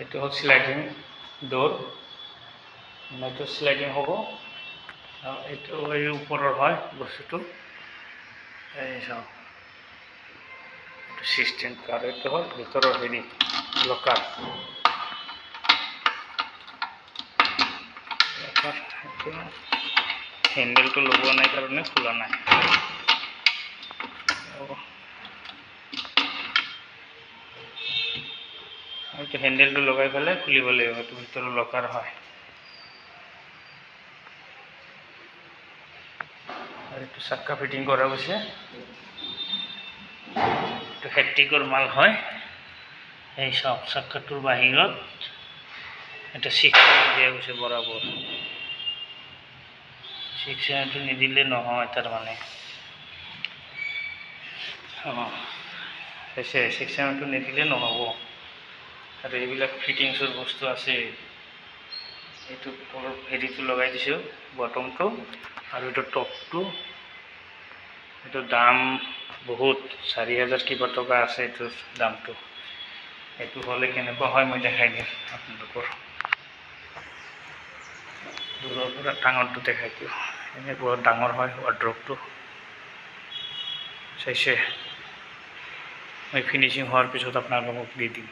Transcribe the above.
এইটো হ'ল স্লাইডিং ডোৰ, এইটো স্লাইডিং হ'ব। এইটো এই ওপৰৰ হয় বস্তুটো, এই চাওক এইটো চিষ্টেম। আৰু এইটো হ'ল ভিতৰৰ হেৰি লকাৰ। হেণ্ডেলটো লগোৱা নাই কাৰণে খোলা নাই। এইটো হেণ্ডেলটো লগাই পেলাই খুলিব লাগিব। এইটো ভিতৰৰ লকাৰ হয়। আৰু এইটো চাক্কা ফিটিং কৰা গৈছে। এইটো হেট্ৰিকৰ মাল হয়। এই চাওক চাক্কাটোৰ বাহিৰত এটা 6 দিয়া গৈছে বৰাবৰ। 6 নিদিলে নহয় তাৰমানে। হৈছে 6 নিদিলে নহ'ব। আৰু এইবিলাক ফিটিংছৰ বস্তু আছে। এইটো হেৰিটো লগাই দিছোঁ বটমটো, আৰু এইটো টপটো। এইটো দাম বহুত, 4,000 কিবা টকা আছে এইটোৰ দামটো। এইটো হ'লে কেনেকুৱা হয় মই দেখাই দিম আপোনালোকৰ। দূৰৰ পৰা ডাঙৰটো দেখাই দিওঁ। এনেকুৱা ডাঙৰ হয় ৱাৰ্ড্ৰপটো। চাইছে? মই ফিনিচিং হোৱাৰ পিছত আপোনালোকক দি দিম।